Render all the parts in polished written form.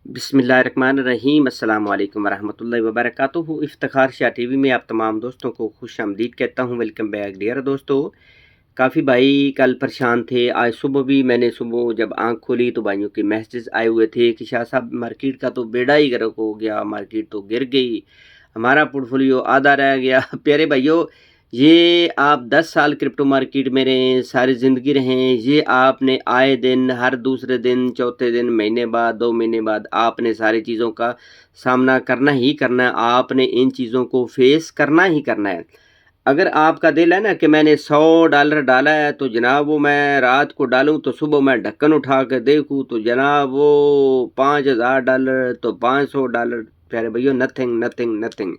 बिस्मिल्लाहिर्रहमानिर्रहीम अस्सलाम वालेकुम वरहमतुल्लाहि वबरकातुहू। इफ्तिखार शाह टीवी में आप तमाम दोस्तों को खुश आमदीद कहता हूँ। वेलकम बैक डियर दोस्तों। काफ़ी भाई कल परेशान थे। आज सुबह भी मैंने सुबह जब आंख खोली तो भाइयों के मैसेज आए हुए थे कि शाह साहब मार्केट का तो बेड़ा ही गर्क हो गया, मार्केट तो गिर गई, हमारा पोर्टफोलियो आधा रह गया। प्यारे भाइयों, ये आप 10 साल क्रिप्टो मार्केट में रहें, सारी ज़िंदगी रहें, ये आपने आए दिन, हर दूसरे दिन, चौथे दिन, महीने बाद, 2 महीने बाद आपने सारी चीज़ों का सामना करना ही करना है। आपने इन चीज़ों को फेस करना ही करना है। अगर आपका दिल है ना कि मैंने $100 डाला है तो जनाब वो मैं रात को डालूं तो सुबह मैं ढक्कन उठा कर देखूं तो जनाब वो $5000 तो $500। प्यारे भैया, नथिंग नथिंग नथिंग,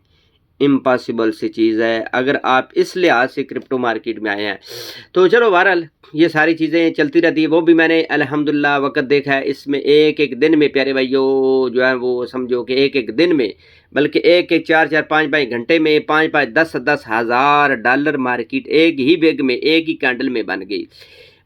इम्पॉसिबल सी चीज़ है। अगर आप इस लिहाज से क्रिप्टो मार्केट में आए हैं तो चलो बहरहाल ये सारी चीज़ें चलती रहती है। वो भी मैंने अल्हम्दुलिल्लाह वक़्त देखा है। इसमें एक एक दिन में प्यारे भाइयों जो है वो समझो कि एक एक दिन में, बल्कि एक एक 4-4 5-5 घंटे में 5-5 10-10 हज़ार डॉलर मार्केट एक ही वेग में, एक ही कैंडल में बन गई।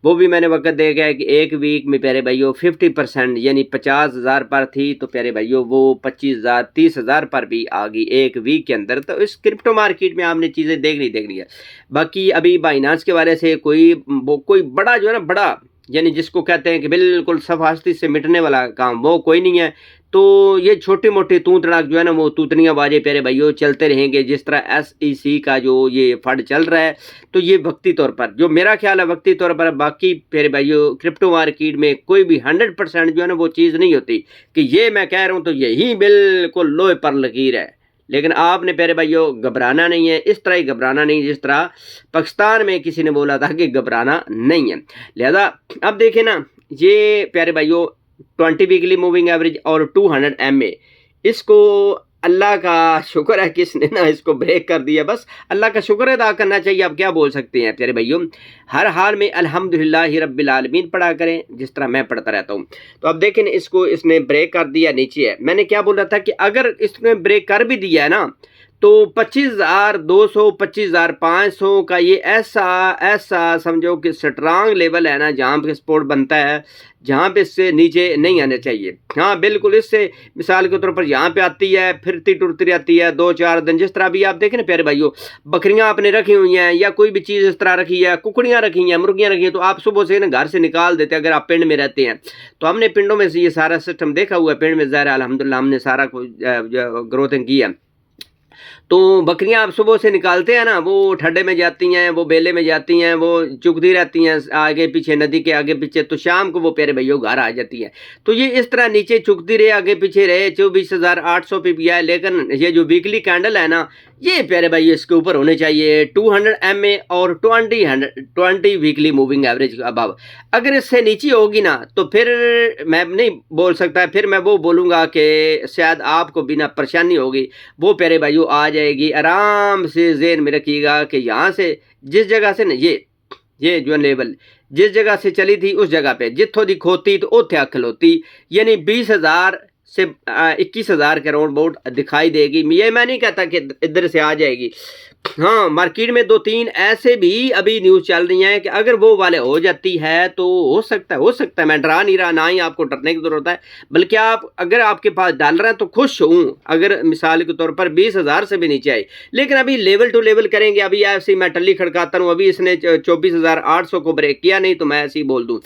वो भी मैंने वक़्त देखा है कि एक वीक में प्यारे भाइयों 50% यानी 50,000 पर थी तो प्यारे भाइयों वो 25,000 30,000 पर भी आ गई एक वीक के अंदर। तो इस क्रिप्टो मार्केट में आपने चीज़ें देखनी है। बाकी अभी बाइनांस के बारे से कोई बड़ा जो है ना, बड़ा यानी जिसको कहते हैं कि बिल्कुल सफास्ती से मिटने वाला काम वो कोई नहीं है। तो ये छोटी मोटी तू तड़ाक जो है ना वो तूतनियाँ बाजे प्यारे भाइयों चलते रहेंगे। जिस तरह SEC का जो ये फंड चल रहा है तो ये वक्ती तौर पर, जो मेरा ख्याल है वक्ती तौर पर, बाकी प्यारे भाइयों क्रिप्टो मार्केट में कोई भी 100% जो है ना वो चीज़ नहीं होती कि ये मैं कह रहा हूँ तो यही बिल्कुल लोहे पर लकीर है। लेकिन आपने प्यारे भाइयों घबराना नहीं है, इस तरह ही घबराना नहीं जिस तरह पाकिस्तान में किसी ने बोला था कि घबराना नहीं है। लिहाजा अब देखें ना, ये प्यारे भाइयों 20 वीकली मूविंग एवरेज और 200 MA, इसको अल्लाह का शुक्र है किसने ना इसको ब्रेक कर दिया। बस अल्लाह का शुक्र अदा करना चाहिए। आप क्या बोल सकते हैं प्यारे भाइयों। हर हाल में अल्हम्दुलिल्लाह रब्बिल आलमीन पढ़ा करें जिस तरह मैं पढ़ता रहता हूँ। तो अब देखें इसको, इसने ब्रेक कर दिया, नीचे है। मैंने क्या बोल रहा था कि अगर इसने ब्रेक कर भी दिया है ना तो 25,200 25,500 का ये ऐसा ऐसा समझो कि स्ट्रांग लेवल है ना जहाँ पे सपोर्ट बनता है, जहाँ पे इससे नीचे नहीं आना चाहिए। हाँ बिल्कुल, इससे मिसाल के तौर पर यहाँ पे आती है, फिरती टुरती रहती है 2-4 दिन। जिस तरह भी आप देखें ना प्यारे भाइयों, बकरियाँ आपने रखी हुई हैं या कोई भी चीज़ इस तरह रखी है, कुकड़ियाँ रखी हैं, मुर्गियाँ रखी हैं, तो आप सुबह से ना घर से निकाल देते हैं अगर आप पिंड में रहते हैं। तो हमने पिंडों में से ये सारा सिस्टम देखा हुआ है। पिंड में ज़ाहिर है अल्हम्दुलिल्लाह हमने सारा कुछ ग्रोथिंग की है। तो बकरियां आप सुबह से निकालते हैं ना, वो ठड्डे में जाती हैं, वो बेले में जाती हैं, वो चुगती रहती हैं आगे पीछे, नदी के आगे पीछे। तो शाम को वो प्यारे भैया घर आ जाती है। तो ये इस तरह नीचे चुगती रहे, आगे पीछे रहे, 24,800 पे भी आए। लेकिन ये जो वीकली कैंडल है ना, ये प्यारे भाई इसके ऊपर होने चाहिए 200 MA और 20 वीकली मूविंग एवरेज अबव। अगर इससे नीचे होगी ना तो फिर मैं नहीं बोल सकता, फिर मैं वो बोलूँगा कि शायद आपको बिना परेशानी होगी। वो प्यारे भाइयों आ जाएगी। आराम से ज़हन में रखिएगा कि यहाँ से जिस जगह से ना ये जो लेवल जिस जगह से चली थी उस जगह पे जितों दी खोती तो उथे अख खलोती, यानी 20,000 से 21,000 के राउंड अबाउट दिखाई देगी। ये मैं नहीं कहता कि इधर से आ जाएगी। हाँ, मार्केट में 2-3 ऐसे भी अभी न्यूज़ चल रही हैं कि अगर वो वाले हो जाती है तो हो सकता है। मैं डरा नहीं रहा, ना ही आपको डरने की ज़रूरत है। बल्कि आप अगर आपके पास डॉलर है तो खुश हूँ अगर मिसाल के तौर पर 20,000 से भी नीचे आए। लेकिन अभी लेवल टू लेवल करेंगे। अभी ऐसे ही मैं टल्ली खड़काता हूँ, अभी इसने 24,800 को ब्रेक किया नहीं तो मैं ऐसे ही बोल दूँ।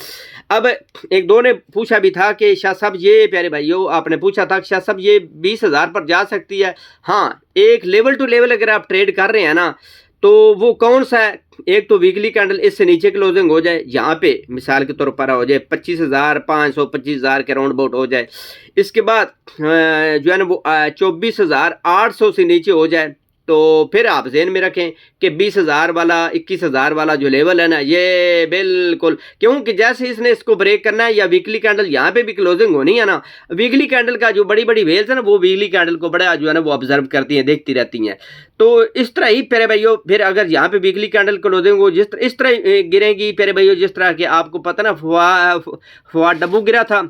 अब एक दो ने पूछा भी था कि शाह साहब, ये प्यारे भाइयों आपने पूछा था कि शाह साहब ये 20,000 पर जा सकती है। हाँ, एक लेवल टू लेवल अगर आप ट्रेड कर रहे हैं ना तो वो कौन सा है। एक तो वीकली कैंडल इससे नीचे क्लोजिंग हो जाए, यहाँ पे मिसाल के तौर पर हो जाए 25,500 25,000 के राउंड अबाउट हो जाए। इसके बाद जो है ना वो 24,800 से नीचे हो जाए तो फिर आप ज़हन में रखें कि 20,000 वाला 21,000 वाला जो लेवल है ना, ये बिल्कुल, क्योंकि जैसे इसने इसको ब्रेक करना है या वीकली कैंडल यहाँ पे भी क्लोजिंग होनी है ना, वीकली कैंडल का जो बड़ी बड़ी वेल्स है ना वो वीकली कैंडल को बड़ा जो है ना वो ऑब्जर्व करती हैं, देखती रहती हैं। तो इस तरह ही प्यारे भाइयों फिर अगर यहाँ पे वीकली कैंडल क्लोजिंग हो इस तरह गिरेगी प्यारे भाइयों, जिस तरह के आपको पता ना फुआ डब्बू गिरा था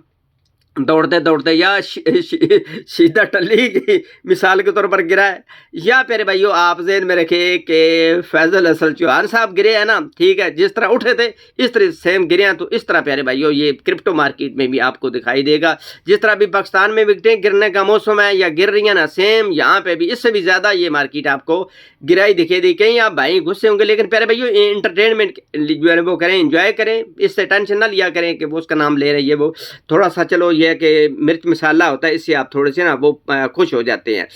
दौड़ते दौड़ते या सीधा टल्ली की मिसाल के तौर पर गिरा है, या प्यारे भाइयों आप ज़हन में रखें कि फैजल असल चौहान साहब गिरे हैं ना, ठीक है, जिस तरह उठे थे इस तरह सेम गिरे हैं। तो इस तरह प्यारे भाइयों ये क्रिप्टो मार्केट में भी आपको दिखाई देगा, जिस तरह अभी पाकिस्तान में विकटें गिरने का मौसम है या गिर रही है ना, सेम यहाँ पे भी इससे भी ज़्यादा ये मार्केट आपको गिराई दिखे दी। कहीं आप भाई गुस्से होंगे, लेकिन प्यारे भाइयों इंटरटेनमेंट जो है वो करें, इंजॉय करें, इससे टेंशन ना लिया करें कि वो उसका नाम ले रहे हैं, ये वो थोड़ा सा चलो ये है कि मिर्च मसाला होता है, इससे आप थोड़े से ना वो खुश हो जाते हैं।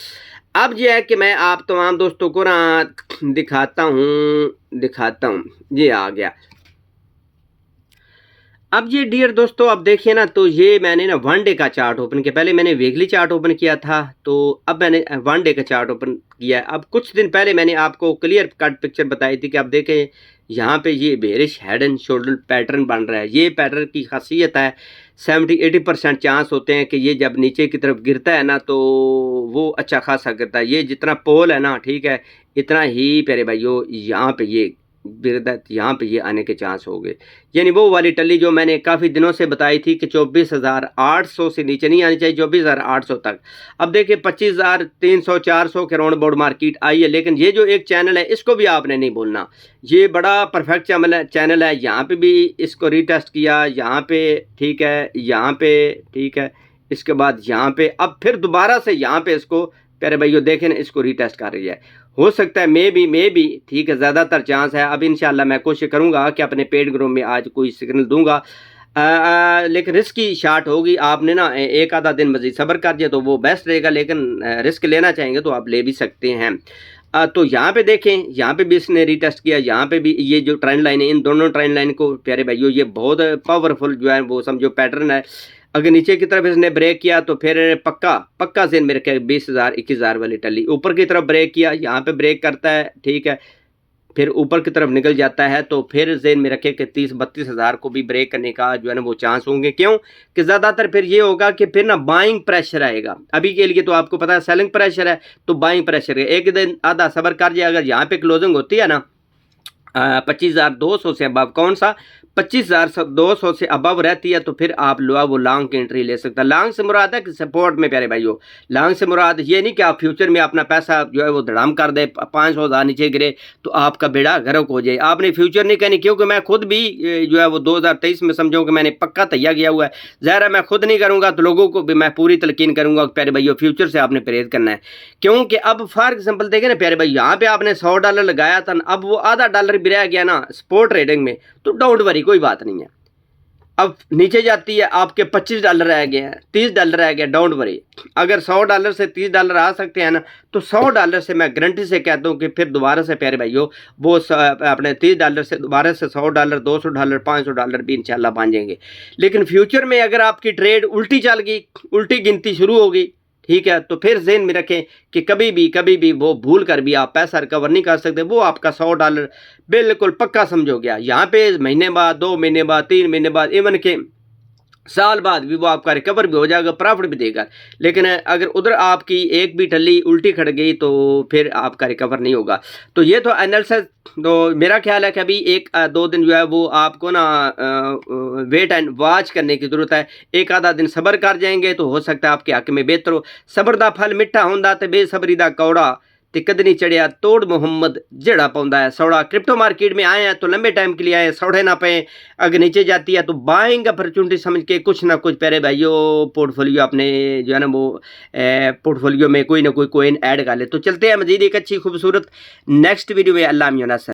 अब ये है कि मैं आप तमाम दोस्तों को ना दिखाता हूँ ये आ गया। अब ये डियर दोस्तों अब देखिए ना, तो ये मैंने ना वन डे का चार्ट ओपन किया, पहले मैंने वीकली चार्ट ओपन किया था, तो अब मैंने वन डे का चार्ट ओपन किया है। अब कुछ दिन पहले मैंने आपको क्लियर कट पिक्चर बताई थी कि आप देखें यहाँ पे ये bearish head and shoulder pattern बन रहा है। ये पैटर्न की खासियत है 70-80% चांस होते हैं कि ये जब नीचे की तरफ गिरता है ना, तो वो अच्छा खासा गिरता है। ये जितना पोल है ना, ठीक है, इतना ही प्यारे भाइयों यहाँ पे ये गिरदा, यहाँ पे ये आने के चांस हो गए। यानी वो वाली टल्ली जो मैंने काफ़ी दिनों से बताई थी कि 24,800 से नीचे नहीं आनी चाहिए, 24,800 तक। अब देखिए 25,300-400 के राउंड अबाउट मार्केट आई है, लेकिन ये जो एक चैनल है इसको भी आपने नहीं भूलना, ये बड़ा परफेक्ट चैनल है। यहाँ पे भी इसको रीटेस्ट किया, यहाँ पे ठीक है, यहाँ पे ठीक है, इसके बाद यहाँ पे, अब फिर दोबारा से यहाँ पे इसको प्यारे भाइयों देखें ना, इसको रीटेस्ट कर रही है। हो सकता है मे बी ठीक है, ज़्यादातर चांस है। अब इंशाल्लाह मैं कोशिश करूँगा कि अपने पेड ग्रुप में आज कोई सिग्नल दूंगा, लेकिन रिस्क की शार्ट होगी। आपने ना एक आधा दिन मज़ीद सब्र कर दिया तो वो बेस्ट रहेगा, लेकिन रिस्क लेना चाहेंगे तो आप ले भी सकते हैं। तो यहाँ पे देखें, यहाँ पे भी इसने रीटेस्ट किया, यहाँ पे भी ये जो ट्रेंड लाइन है, इन दोनों ट्रेंड लाइन को प्यारे भाइयों ये बहुत पावरफुल जो है वो समझो पैटर्न है। अगर नीचे की तरफ इसने ब्रेक किया तो फिर पक्का से मेरे ख्याल 20,000 21,000 वाली टली, ऊपर की तरफ ब्रेक किया, यहाँ पे ब्रेक करता है, ठीक है, फिर ऊपर की तरफ निकल जाता है, तो फिर जेन में रखे कि 30-32,000 को भी ब्रेक करने का जो है ना वो चांस होंगे। क्यों कि ज़्यादातर फिर ये होगा कि फिर ना बाइंग प्रेशर आएगा। अभी के लिए तो आपको पता है सेलिंग प्रेशर है, तो बाइंग प्रेशर है। एक दिन आधा सब्र कर जाए, अगर यहाँ पे क्लोजिंग होती है ना 25,200 से अबव, कौन सा 25,200 से अबव रहती है, तो फिर आप वो लॉन्ग की एंट्री ले सकते हैं। लॉन्ग से मुराद है कि सपोर्ट में प्यारे भाइयों, लॉन्ग से मुराद ये नहीं कि आप फ्यूचर में अपना पैसा जो है वो धड़ाम कर दे, 500,000 नीचे गिरे तो आपका बेड़ा गर्क हो जाए। आपने फ्यूचर नहीं कहनी, क्योंकि मैं खुद भी जो है वो 2023 में समझो कि मैंने पक्का तैयार किया हुआ है। ज़ाहिर है मैं खुद नहीं करूँगा तो लोगों को भी मैं पूरी तलकीन करूँगा प्यारे भाइयों, फ्यूचर से आपने परहेज करना है। क्योंकि अब फॉर एग्जाम्पल देखें ना प्यारे भाई, यहाँ पे आपने $100 लगाया था, अब वो आधा डॉलर भी रह गया ना स्पॉट ट्रेडिंग में, तो डोंट वरी, कोई बात नहीं है। अब नीचे जाती है आपके $25 रह गए हैं, $30 रह गया, डोंट वरी। अगर $100 से $30 आ सकते हैं ना, तो $100 से मैं गारंटी से कहता हूँ कि फिर दोबारा से प्यारे भाइयों वो अपने $30 से दोबारा से $100, $200, $500 भी इंशाल्लाह बन जाएंगे। लेकिन फ्यूचर में अगर आपकी ट्रेड उल्टी चल गई, उल्टी गिनती शुरू हो गई, ठीक है, तो फिर ज़हन में रखें कि कभी भी वो भूल कर भी आप पैसा रिकवर नहीं कर सकते। वो आपका $100 बिल्कुल पक्का समझो गया। यहाँ पे महीने बाद, 2 महीने बाद, 3 महीने बाद, इवन के साल बाद भी वो आपका रिकवर भी हो जाएगा, प्रॉफिट भी देगा। लेकिन अगर उधर आपकी एक भी टल्ली उल्टी खड़ गई तो फिर आपका रिकवर नहीं होगा। तो ये तो एनालिसिस, तो मेरा ख्याल है कि अभी 1-2 दिन जो है वो आपको ना वेट एंड वॉच करने की ज़रूरत है। एक आधा दिन सब्र कर जाएंगे तो हो सकता है आपके हक में बेहतर हो। सब्र दा फल मिठा होंदा ते बेसब्री दा कौड़ा, ते कदनी चढ़िया तोड़ मोहम्मद जड़ा पाउंदा है सौड़ा। क्रिप्टो मार्केट में आए हैं तो लंबे टाइम के लिए आए, सौड़े ना पे। अगर नीचे जाती है तो बाइंग अपॉर्चुनिटी समझ के कुछ ना कुछ प्यारे भाइयों पोर्टफोलियो अपने जो है ना वो पोर्टफोलियो में कोई ना कोई कोइन ऐड कर ले। तो चलते हैं मजीद एक अच्छी खूबसूरत नेक्स्ट वीडियो में। अल्लाह मियां।